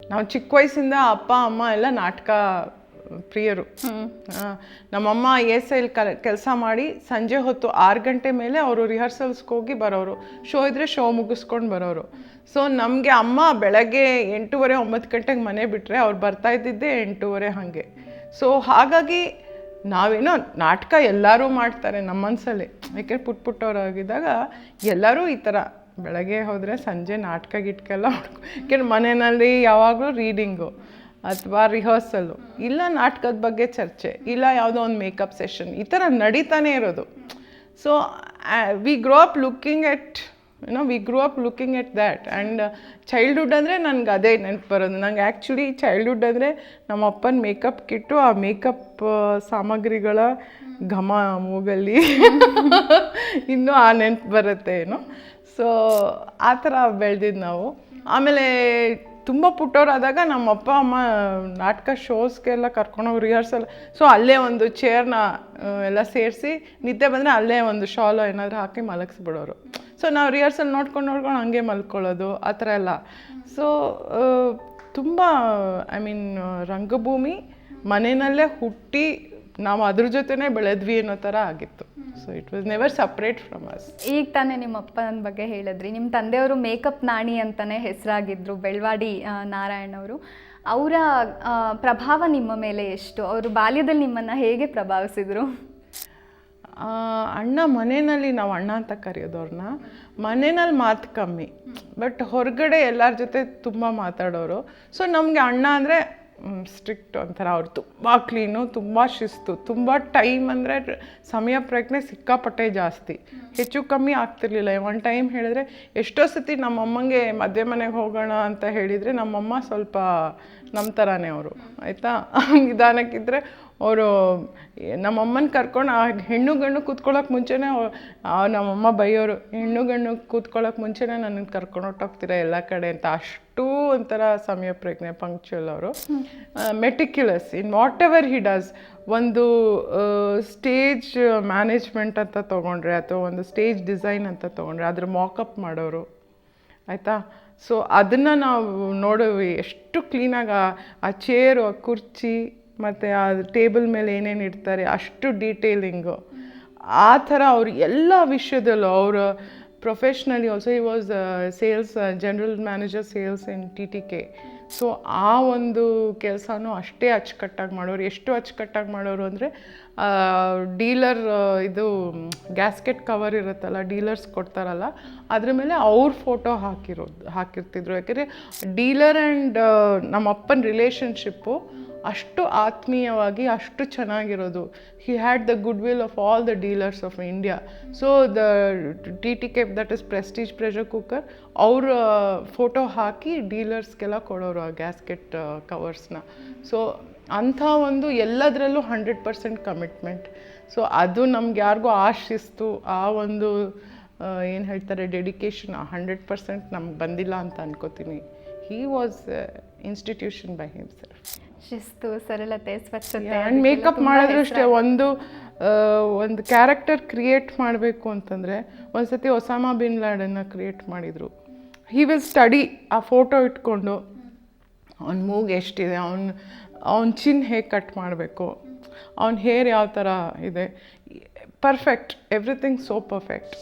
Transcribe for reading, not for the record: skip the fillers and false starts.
ನಾವು ಚಿಕ್ಕ ವಯಸ್ಸಿಂದ ಅಪ್ಪ ಅಮ್ಮ ಎಲ್ಲ ನಾಟಕ ಪ್ರಿಯರು. ನಮ್ಮಮ್ಮ ESIL ಕೆಲಸ ಮಾಡಿ ಸಂಜೆ ಹೊತ್ತು 6 ಗಂಟೆ ಮೇಲೆ ಅವರು ರಿಹರ್ಸಲ್ಸ್ಗೆ ಹೋಗಿ ಬರೋರು, ಶೋ ಇದ್ದರೆ ಶೋ ಮುಗಿಸ್ಕೊಂಡು ಬರೋರು. ಸೊ ನಮಗೆ ಅಮ್ಮ ಬೆಳಗ್ಗೆ 8:30 9 ಗಂಟೆಗೆ ಮನೆ ಬಿಟ್ಟರೆ ಅವ್ರು ಬರ್ತಾ ಇದ್ದಿದ್ದೆ 8:30 ಹಾಗೆ. ಸೊ ಹಾಗಾಗಿ ನಾವೇನೋ ನಾಟಕ ಎಲ್ಲರೂ ಮಾಡ್ತಾರೆ ನಮ್ಮ ಮನಸ್ಸಲ್ಲಿ, ಯಾಕೆಂದರೆ ಪುಟ್ಟವರಾಗಿದ್ದಾಗ ಎಲ್ಲರೂ ಈ ಥರ ಬೆಳಗ್ಗೆ ಹೋದರೆ ಸಂಜೆ ನಾಟಕ ಗಿಟ್ಕೆಲ್ಲ ಯಾಕೆಂದ್ರೆ ಮನೆಯಲ್ಲಿ ಯಾವಾಗಲೂ ರೀಡಿಂಗು ಅಥವಾ ರಿಹರ್ಸಲ್ಲು, ಇಲ್ಲ ನಾಟಕದ ಬಗ್ಗೆ ಚರ್ಚೆ, ಇಲ್ಲ ಯಾವುದೋ ಒಂದು ಮೇಕಪ್ ಸೆಷನ್, ಈ ಥರ ನಡೀತಾನೆ ಇರೋದು. So we grow up looking at that. And childhood ಅಂದರೆ ನನಗೆ ಅದೇ ನೆನಪು ಬರೋದು. ನಂಗೆ ಆ್ಯಕ್ಚುಲಿ ಚೈಲ್ಡ್ಹುಡ್ ಅಂದರೆ ನಮ್ಮ ಅಪ್ಪನ ಮೇಕಪ್ ಕಿಟ್ಟು, ಆ ಮೇಕಪ್ ಸಾಮಗ್ರಿಗಳ ಘಮ ಮೂಗಲ್ಲಿ ಇನ್ನೂ ಆ ನೆನಪು ಬರುತ್ತೆ ಏನೋ. ಸೊ ಆ ಥರ ಬೆಳೆದಿದ್ದು ನಾವು. ಆಮೇಲೆ ತುಂಬ ಪುಟ್ಟವರಾದಾಗ ನಮ್ಮ ಅಪ್ಪ ಅಮ್ಮ ನಾಟಕ ಶೋಸ್ಗೆಲ್ಲ ಕರ್ಕೊಂಡೋಗಿ ರಿಹರ್ಸಲ್, ಸೊ ಅಲ್ಲೇ ಒಂದು ಚೇರ್ನ ಎಲ್ಲ ಸೇರಿಸಿ ನಿದ್ದೆ ಬಂದರೆ ಅಲ್ಲೇ ಒಂದು ಶಾಲೋ ಏನಾದರೂ ಹಾಕಿ ಮಲಗಿಸ್ಬಿಡೋರು. ಸೊ ನಾವು ರಿಹರ್ಸಲ್ ನೋಡ್ಕೊಂಡು ಹಂಗೆ ಮಲ್ಕೊಳ್ಳೋದು ಆ ಥರ ಎಲ್ಲ. ಸೊ ತುಂಬ ರಂಗಭೂಮಿ ಮನೆಯಲ್ಲೇ ಹುಟ್ಟಿ ನಾವು ಅದ್ರ ಜೊತೆನೇ ಬೆಳೆದ್ವಿ ಅನ್ನೋ ಥರ ಆಗಿತ್ತು. So it was never separate from us. ಈಗ ತಾನೇ ನಿಮ್ಮ ಅಪ್ಪನ ಬಗ್ಗೆ ಹೇಳಿದ್ರಿ, ನಿಮ್ಮ ತಂದೆಯವರು ಮೇಕಪ್ ನಾಣಿ ಅಂತಲೇ ಹೆಸರಾಗಿದ್ದರು, ಬೆಳವಾಡಿ ನಾರಾಯಣ್ ಅವರು. ಅವರ ಪ್ರಭಾವ ನಿಮ್ಮ ಮೇಲೆ ಎಷ್ಟು? ಅವರು ಬಾಲ್ಯದಲ್ಲಿ ನಿಮ್ಮನ್ನು ಹೇಗೆ ಪ್ರಭಾವಿಸಿದರು? ಅಣ್ಣ ಮನೆಯಲ್ಲಿ, ನಾವು ಅಣ್ಣ ಅಂತ ಕರೆಯೋದವ್ರನ್ನ, ಮನೆಯಲ್ಲಿ ಮಾತು ಕಮ್ಮಿ, ಬಟ್ ಹೊರಗಡೆ ಎಲ್ಲರ ಜೊತೆ ತುಂಬ ಮಾತಾಡೋರು. ಸೊ ನಮಗೆ ಅಣ್ಣ ಅಂದರೆ ಸ್ಟ್ರಿಕ್ಟ್ ಒಂಥರ. ಅವ್ರು ತುಂಬ ಕ್ಲೀನು, ತುಂಬ ಶಿಸ್ತು, ತುಂಬ ಟೈಮ್ ಅಂದರೆ ಸಮಯ ಪ್ರಜ್ಞೆ ಸಿಕ್ಕಾಪಟ್ಟೆ ಜಾಸ್ತಿ, ಹೆಚ್ಚು ಕಮ್ಮಿ ಆಗ್ತಿರ್ಲಿಲ್ಲ. ಒಂದು ಟೈಮ್ ಹೇಳಿದ್ರೆ ಎಷ್ಟೋ ಸತಿ ನಮ್ಮಮ್ಮಂಗೆ ಮದುವೆ ಮನೆಗೆ ಹೋಗೋಣ ಅಂತ ಹೇಳಿದರೆ ನಮ್ಮಮ್ಮ ಸ್ವಲ್ಪ ನಮ್ಮ ಥರನೇ ಅವರು, ಆಯಿತಾ, ನಿಧಾನಕ್ಕಿದ್ರೆ ಅವರು ನಮ್ಮಮ್ಮನ ಕರ್ಕೊಂಡು ಆ ಹೆಣ್ಣು ಗಣ್ಣು ಕೂತ್ಕೊಳ್ಳೋಕೆ ಮುಂಚೆನೇ ನಮ್ಮಮ್ಮ ಬೈಯೋರು, ಹೆಣ್ಣು ಗಣ್ಣು ಕೂತ್ಕೊಳ್ಳೋಕೆ ಮುಂಚೆನೇ ನನ್ನನ್ನು ಕರ್ಕೊಂಡು ಹೊಟ್ಟೋಗ್ತೀರ ಎಲ್ಲ ಕಡೆ ಅಂತ. ಅಷ್ಟು ಒಂಥರ ಸಮಯ ಪ್ರಜ್ಞೆ, ಪಂಕ್ಚುಯಲ್ ಅವರು. Meticulous in what ever he does. ಒಂದು ಸ್ಟೇಜ್ ಮ್ಯಾನೇಜ್ಮೆಂಟ್ ಅಂತ ತೊಗೊಂಡ್ರೆ ಅಥವಾ ಒಂದು ಸ್ಟೇಜ್ ಡಿಸೈನ್ ಅಂತ ತೊಗೊಂಡ್ರೆ ಅದ್ರ ಮಾಕಪ್ ಮಾಡೋರು, ಆಯಿತಾ. ಸೊ ಅದನ್ನು ನಾವು ನೋಡೋವಿ ಎಷ್ಟು ಕ್ಲೀನಾಗಿ ಆ ಚೇರು, ಆ ಕುರ್ಚಿ ಮತ್ತು ಆ ಟೇಬಲ್ ಮೇಲೆ ಏನೇನು ಇಡ್ತಾರೆ ಅಷ್ಟು ಡೀಟೇಲಿಂಗು. ಆ ಥರ ಅವರು ಎಲ್ಲ ವಿಷಯದಲ್ಲೂ ಅವರು professionally also he was sales general manager sales in TTK. So ಆ ಒಂದು ಕೆಲಸನೂ ಅಷ್ಟೇ ಅಚ್ಚುಕಟ್ಟಾಗಿ ಮಾಡೋರು. ಎಷ್ಟು ಅಚ್ಚುಕಟ್ಟಾಗಿ ಮಾಡೋರು ಅಂದರೆ ಡೀಲರ್ ಇದು ಗ್ಯಾಸ್ಕೆಟ್ ಕವರ್ ಇರುತ್ತಲ್ಲ, ಡೀಲರ್ಸ್ ಕೊಡ್ತಾರಲ್ಲ, ಅದ್ರ ಮೇಲೆ ಅವ್ರ ಫೋಟೋ ಹಾಕಿರ್ತಿದ್ರು. ಯಾಕೆಂದರೆ ಡೀಲರ್ ಆ್ಯಂಡ್ ನಮ್ಮ ಅಪ್ಪನ ರಿಲೇಷನ್ಶಿಪ್ಪು ಅಷ್ಟು ಆತ್ಮೀಯವಾಗಿ ಅಷ್ಟು ಚೆನ್ನಾಗಿರೋದು. He had the good will of all the dealers of India. So the TTK, that is Prestige pressure cooker, ಅವ್ರ ಫೋಟೋ ಹಾಕಿ ಡೀಲರ್ಸ್ಗೆಲ್ಲ ಕೊಡೋರು ಆ ಗ್ಯಾಸ್ಕೆಟ್ ಕವರ್ಸ್ನ. ಸೊ ಅಂಥ ಒಂದು ಎಲ್ಲದರಲ್ಲೂ 100% ಕಮಿಟ್ಮೆಂಟ್. ಸೊ ಅದು ನಮ್ಗೆ ಯಾರಿಗೂ ಆಶಿಸ್ತು, ಆ ಒಂದು ಏನು ಹೇಳ್ತಾರೆ ಡೆಡಿಕೇಶನ್ 100% ನಮ್ಗೆ ಬಂದಿಲ್ಲ ಅಂತ ಅನ್ಕೋತೀನಿ. He was institution by himself. ಶಿಸ್ತು, ಸರಳತೆ, ಸ್ವಚ್ಛತೆ. ಆ್ಯಂಡ್ ಮೇಕಪ್ ಮಾಡಿದ್ರು ಅಷ್ಟೇ. ಒಂದು ಕ್ಯಾರೆಕ್ಟರ್ ಕ್ರಿಯೇಟ್ ಮಾಡಬೇಕು ಅಂತಂದರೆ ಒಂದು ಸತಿ ಒಸಾಮಾ ಬಿನ್ ಲಾಡೆನ್ನ ಕ್ರಿಯೇಟ್ ಮಾಡಿದರು. ಹಿ ವಿಲ್ ಸ್ಟಡಿ ಆ ಫೋಟೋ ಇಟ್ಕೊಂಡು ಅವ್ನ ಮೂಗು ಎಷ್ಟಿದೆ, ಅವ್ನ ಚಿನ್ ಹೇಗೆ ಕಟ್ ಮಾಡಬೇಕು, ಅವ್ನ ಹೇರ್ ಯಾವ ಥರ ಇದೆ, ಪರ್ಫೆಕ್ಟ್, ಎವ್ರಿಥಿಂಗ್ ಸೋ ಪರ್ಫೆಕ್ಟ್.